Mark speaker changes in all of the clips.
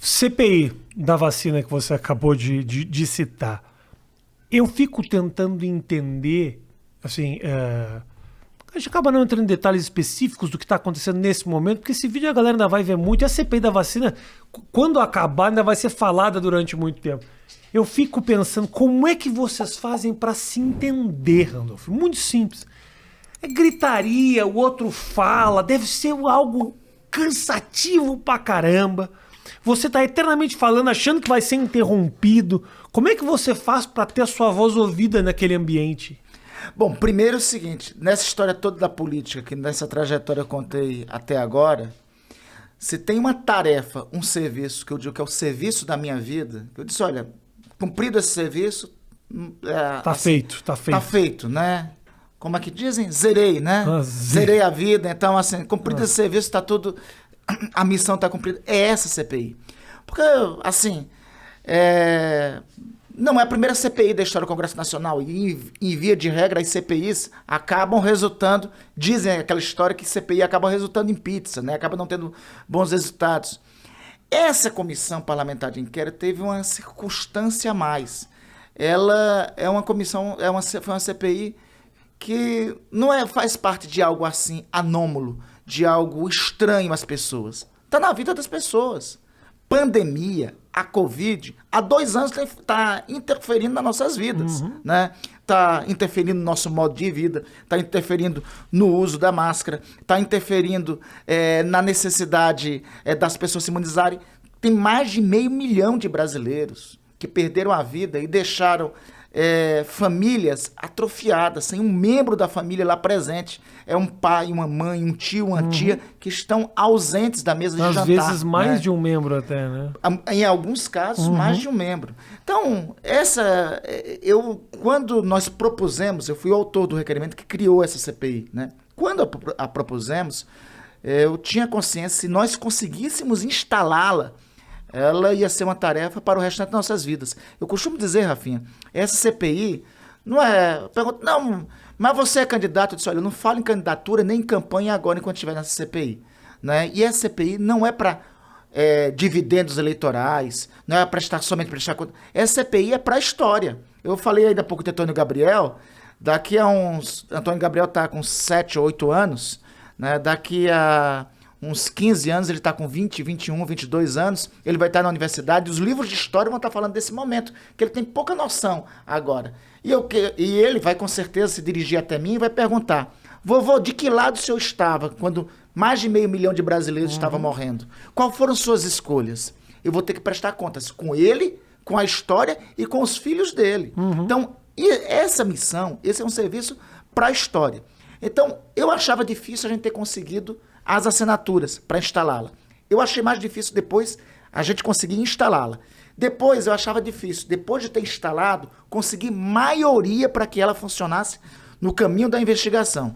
Speaker 1: CPI da vacina que você acabou de citar. Eu fico tentando entender, assim, a gente acaba não entrando em detalhes específicos do que está acontecendo nesse momento, porque esse vídeo a galera ainda vai ver muito, e a CPI da vacina, quando acabar, ainda vai ser falada durante muito tempo. Eu fico pensando, como é que vocês fazem para se entender, Randolfo? Muito simples. É gritaria, o outro fala, deve ser algo cansativo pra caramba. Você tá eternamente falando, achando que vai ser interrompido. Como é que você faz para ter a sua voz ouvida naquele ambiente?
Speaker 2: Bom, primeiro é o seguinte, nessa história toda da política, que nessa trajetória eu contei até agora, se tem uma tarefa, um serviço, que eu digo que é o serviço da minha vida, eu disse, olha, cumprido esse serviço...
Speaker 1: Tá feito.
Speaker 2: Tá feito, né? Como é que dizem? Zerei, né? Zerei a vida, então assim, cumprido esse serviço, tá tudo... A missão tá cumprida. É essa CPI. Porque, assim... Não é a primeira CPI da história do Congresso Nacional e, em via de regra, as CPIs acabam resultando, dizem aquela história que CPI acaba resultando em pizza, né? Acaba não tendo bons resultados. Essa comissão parlamentar de inquérito teve uma circunstância a mais. Ela é uma comissão, foi uma CPI que não faz parte de algo assim anômalo, de algo estranho às pessoas. Está na vida das pessoas. Pandemia, a Covid, há 2 anos está interferindo nas nossas vidas, né? Está interferindo no nosso modo de vida, está interferindo no uso da máscara, está interferindo na necessidade das pessoas se imunizarem. Tem mais de 500 mil de brasileiros que perderam a vida e deixaram famílias atrofiadas, sem um membro da família lá presente. É um pai, uma mãe, um tio, uma tia, que estão ausentes da mesa de jantar.
Speaker 1: Às vezes mais de um membro até, né?
Speaker 2: Em alguns casos, mais de um membro. Então, quando nós propusemos, eu fui o autor do requerimento que criou essa CPI, né? Quando a propusemos, eu tinha consciência, se nós conseguíssemos instalá-la, ela ia ser uma tarefa para o restante das nossas vidas. Eu costumo dizer, Rafinha, essa CPI não é... Pergunta, não, mas você é candidato? Eu disse, olha, eu não falo em candidatura nem em campanha agora, enquanto estiver nessa CPI. Né? E essa CPI não é para dividendos eleitorais, não é para somente prestar conta. Essa CPI é para a história. Eu falei ainda há pouco de Antônio Gabriel, daqui a Antônio Gabriel está com 7 ou 8 anos, né? Daqui a uns 15 anos, ele está com 20, 21, 22 anos, ele vai estar na universidade, os livros de história vão estar falando desse momento, que ele tem pouca noção agora. E ele vai com certeza se dirigir até mim e vai perguntar, vovô, de que lado o senhor estava quando mais de 500 mil de brasileiros estavam morrendo? Quais foram suas escolhas? Eu vou ter que prestar contas com ele, com a história e com os filhos dele. Então, essa missão, esse é um serviço para a história. Então, eu achava difícil a gente ter conseguido as assinaturas para instalá-la. Eu achei mais difícil depois a gente conseguir instalá-la. Depois eu achava difícil, depois de ter instalado, conseguir maioria para que ela funcionasse no caminho da investigação.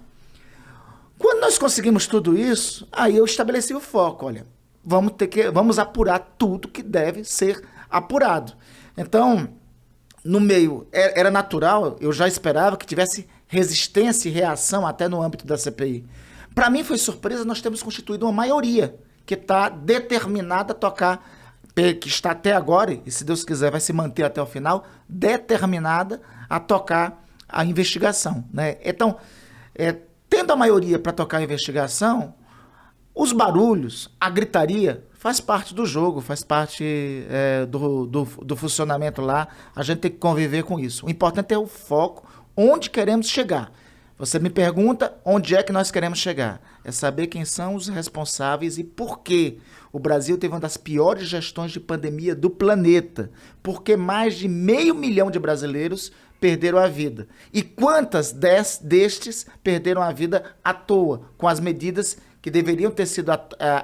Speaker 2: Quando nós conseguimos tudo isso, aí eu estabeleci o foco, olha, vamos apurar tudo que deve ser apurado. Então, no meio, era natural, eu já esperava que tivesse resistência e reação até no âmbito da CPI. Para mim foi surpresa, nós temos constituído uma maioria que está determinada a tocar, que está até agora, e se Deus quiser vai se manter até o final, determinada a tocar a investigação. Né? Então, tendo a maioria para tocar a investigação, os barulhos, a gritaria, faz parte do jogo, faz parte do funcionamento lá, a gente tem que conviver com isso. O importante é o foco, onde queremos chegar. Você me pergunta onde é que nós queremos chegar. É saber quem são os responsáveis e por que o Brasil teve uma das piores gestões de pandemia do planeta. Porque mais de 500 mil de brasileiros perderam a vida. E quantas destes perderam a vida à toa, com as medidas que deveriam ter sido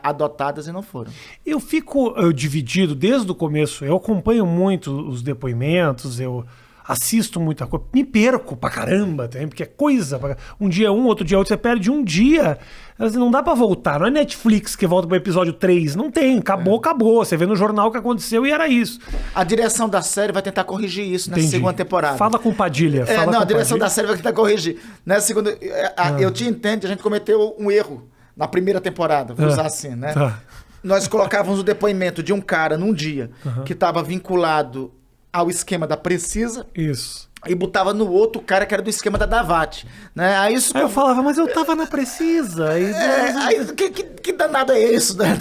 Speaker 2: adotadas e não foram.
Speaker 1: Eu fico dividido desde o começo. Eu acompanho muito os depoimentos, eu assisto muita coisa, me perco pra caramba também, porque é coisa. Um dia um, outro dia outro, você perde um dia. Não dá pra voltar, não é Netflix que volta pro episódio 3. Não tem, acabou. Você vê no jornal o que aconteceu e era isso.
Speaker 2: A direção da série vai tentar corrigir isso nessa segunda temporada.
Speaker 1: Fala com Padilha.
Speaker 2: A direção da série vai tentar corrigir. Nessa segunda, eu te entendo, a gente cometeu um erro na primeira temporada, vou usar assim, né? nós colocávamos o depoimento de um cara num dia que estava vinculado ao esquema da Precisa.
Speaker 1: Isso.
Speaker 2: E botava no outro cara que era do esquema da Davat, né? Aí
Speaker 1: eu falava, mas eu tava na Precisa.
Speaker 2: Aí que danado é isso? Né?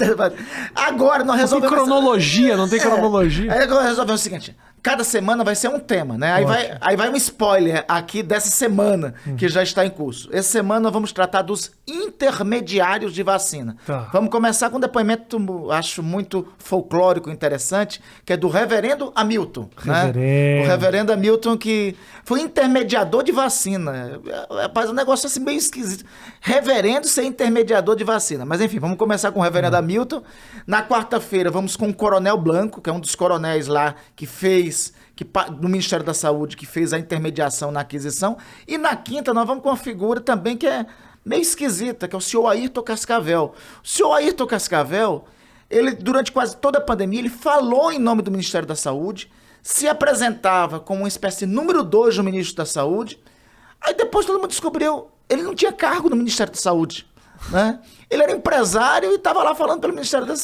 Speaker 2: Agora nós resolvemos...
Speaker 1: Não tem cronologia, não tem cronologia.
Speaker 2: Aí nós resolvemos o seguinte... Cada semana vai ser um tema, né? Aí vai um spoiler aqui dessa semana que já está em curso. Essa semana nós vamos tratar dos intermediários de vacina.
Speaker 1: Tá.
Speaker 2: Vamos começar com um depoimento, acho muito folclórico, interessante, que é do reverendo Hamilton. Né? O reverendo Hamilton, que foi intermediador de vacina. Rapaz, um negócio assim meio esquisito. Reverendo ser intermediador de vacina. Mas enfim, vamos começar com o reverendo Hamilton. Na quarta-feira vamos com o Coronel Blanco, que é um dos coronéis lá que fez no Ministério da Saúde, que fez a intermediação na aquisição. E na quinta nós vamos com uma figura também que é meio esquisita, que é o senhor Ayrton Cascavel. O senhor Ayrton Cascavel, ele durante quase toda a pandemia, ele falou em nome do Ministério da Saúde, se apresentava como uma espécie número 2 do ministro da Saúde. Aí depois todo mundo descobriu, ele não tinha cargo no Ministério da Saúde. Né? Ele era empresário e estava lá falando pelo Ministério da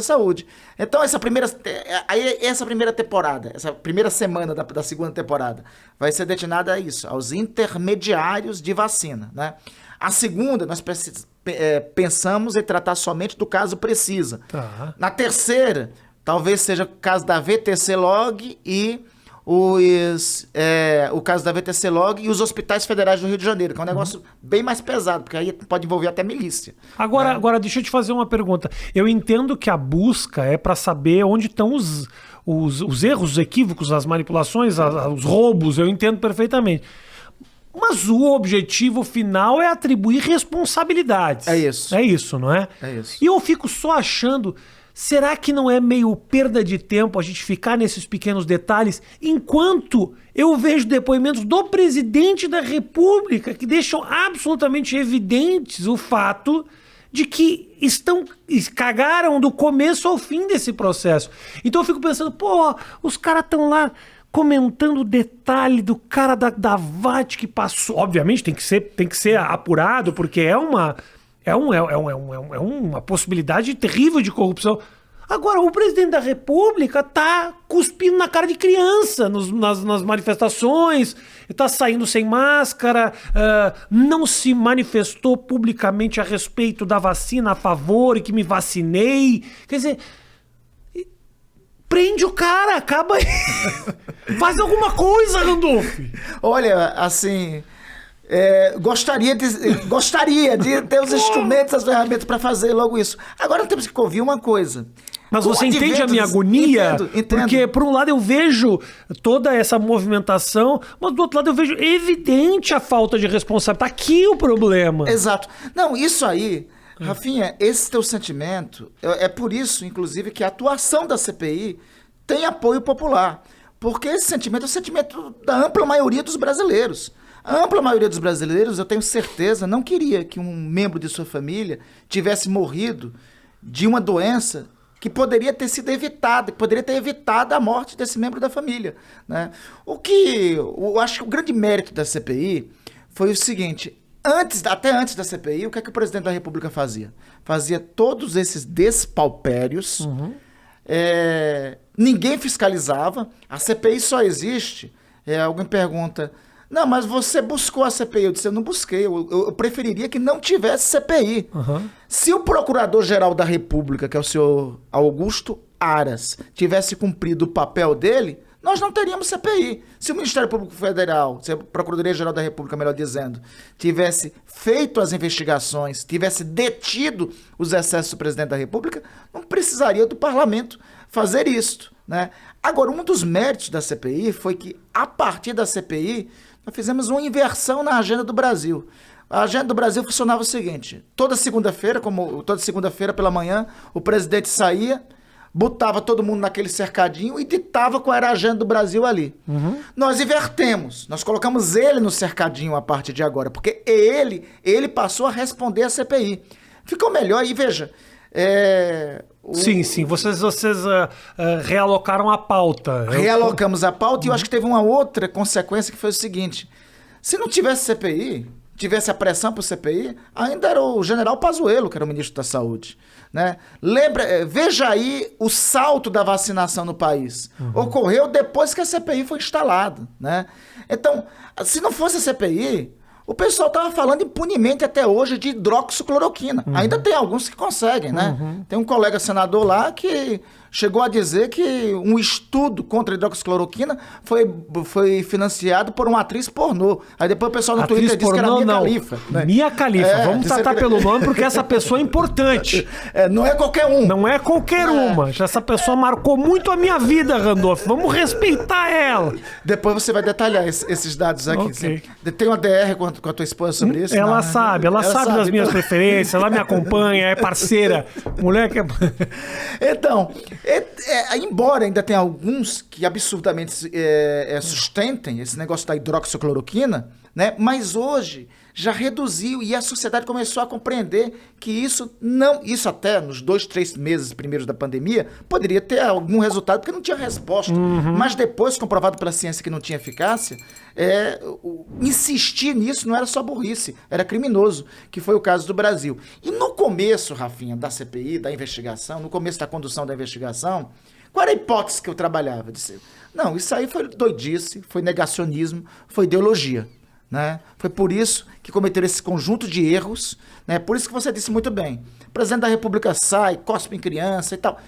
Speaker 2: Saúde. Então essa primeira temporada, essa primeira semana da segunda temporada vai ser destinada a isso, aos intermediários de vacina, né? A segunda nós pensamos em tratar somente do caso Precisa.
Speaker 1: Tá.
Speaker 2: Na terceira talvez seja o caso da VTC Log e o caso da VTC Log e os hospitais federais do Rio de Janeiro, que é um negócio bem mais pesado, porque aí pode envolver até milícia.
Speaker 1: Agora deixa eu te fazer uma pergunta. Eu entendo que a busca é para saber onde estão os erros, os equívocos, as manipulações, os roubos, eu entendo perfeitamente. Mas o objetivo final é atribuir responsabilidades.
Speaker 2: É isso.
Speaker 1: É isso, não é?
Speaker 2: É isso.
Speaker 1: E eu fico só achando... Será que não é meio perda de tempo a gente ficar nesses pequenos detalhes enquanto eu vejo depoimentos do presidente da República que deixam absolutamente evidentes o fato de que cagaram do começo ao fim desse processo. Então eu fico pensando, os caras estão lá comentando o detalhe do cara da VAT que passou. Obviamente tem que ser apurado, porque é uma possibilidade terrível de corrupção. Agora, o presidente da República tá cuspindo na cara de criança nas manifestações, tá saindo sem máscara, não se manifestou publicamente a respeito da vacina a favor e que me vacinei. Quer dizer, prende o cara, acaba aí. Faz alguma coisa, Randolph.
Speaker 2: Olha, assim... gostaria de ter os instrumentos, as ferramentas para fazer logo isso. Agora temos que ouvir uma coisa.
Speaker 1: Mas você entende a minha agonia? Entendo. Porque, por um lado, eu vejo toda essa movimentação, mas do outro lado eu vejo evidente a falta de responsabilidade. Tá aqui o problema.
Speaker 2: Exato. Não, isso aí, Rafinha, esse teu sentimento, é por isso, inclusive, que a atuação da CPI tem apoio popular. Porque esse sentimento é o sentimento da ampla maioria dos brasileiros. A ampla maioria dos brasileiros, eu tenho certeza, não queria que um membro de sua família tivesse morrido de uma doença que poderia ter sido evitada, que poderia ter evitado a morte desse membro da família. Né? Eu acho que o grande mérito da CPI foi o seguinte, até antes da CPI, o que é que o presidente da República fazia? Fazia todos esses despaupérios, ninguém fiscalizava, a CPI só existe, alguém pergunta... Não, mas você buscou a CPI. Eu disse, eu não busquei. Eu preferiria que não tivesse CPI. Se o Procurador-Geral da República, que é o senhor Augusto Aras, tivesse cumprido o papel dele, nós não teríamos CPI. Se o Ministério Público Federal, se a Procuradoria-Geral da República, melhor dizendo, tivesse feito as investigações, tivesse detido os excessos do presidente da República, não precisaria do parlamento fazer isto. Né? Agora, um dos méritos da CPI foi que, a partir da CPI, nós fizemos uma inversão na agenda do Brasil. A agenda do Brasil funcionava o seguinte, toda segunda-feira pela manhã, o presidente saía, botava todo mundo naquele cercadinho e ditava qual era a agenda do Brasil ali. Nós invertemos, nós colocamos ele no cercadinho a partir de agora, porque ele passou a responder à CPI. Ficou melhor e veja...
Speaker 1: Sim, vocês realocaram a pauta.
Speaker 2: Realocamos a pauta e eu acho que teve uma outra consequência que foi o seguinte, se não tivesse CPI, tivesse a pressão para o CPI, ainda era o general Pazuello, que era o ministro da Saúde. Né? Veja aí o salto da vacinação no país. Ocorreu depois que a CPI foi instalada. Né? Então, se não fosse a CPI, o pessoal estava falando impunemente até hoje de hidroxicloroquina. Ainda tem alguns que conseguem, né? Tem um colega senador lá que chegou a dizer que um estudo contra a hidroxicloroquina foi financiado por uma atriz pornô. Aí depois o pessoal no Twitter disse que era Mia Khalifa. Né?
Speaker 1: Mia Khalifa. Vamos tratar pelo nome porque essa pessoa é importante.
Speaker 2: Não é qualquer um.
Speaker 1: Não é qualquer uma. Essa pessoa marcou muito a minha vida, Randolph. Vamos respeitar ela.
Speaker 2: Depois você vai detalhar esses dados aqui.
Speaker 1: Okay.
Speaker 2: Tem uma DR com a tua esposa sobre isso?
Speaker 1: Ela sabe das minhas preferências, ela me acompanha, é parceira. Moleque é...
Speaker 2: Então, embora ainda tenha alguns que absurdamente sustentem esse negócio da hidroxicloroquina, né? Mas hoje já reduziu e a sociedade começou a compreender que isso até nos 2, 3 meses primeiros da pandemia, poderia ter algum resultado, porque não tinha resposta. Mas depois, comprovado pela ciência que não tinha eficácia, insistir nisso não era só burrice, era criminoso, que foi o caso do Brasil. E no começo, Rafinha, da CPI, da investigação, no começo da condução da investigação, qual era a hipótese que eu trabalhava? Não, isso aí foi doidice, foi negacionismo, foi ideologia. Né? Foi por isso que cometeram esse conjunto de erros, né? Por isso que você disse muito bem, o presidente da República sai, cospe em criança e tal.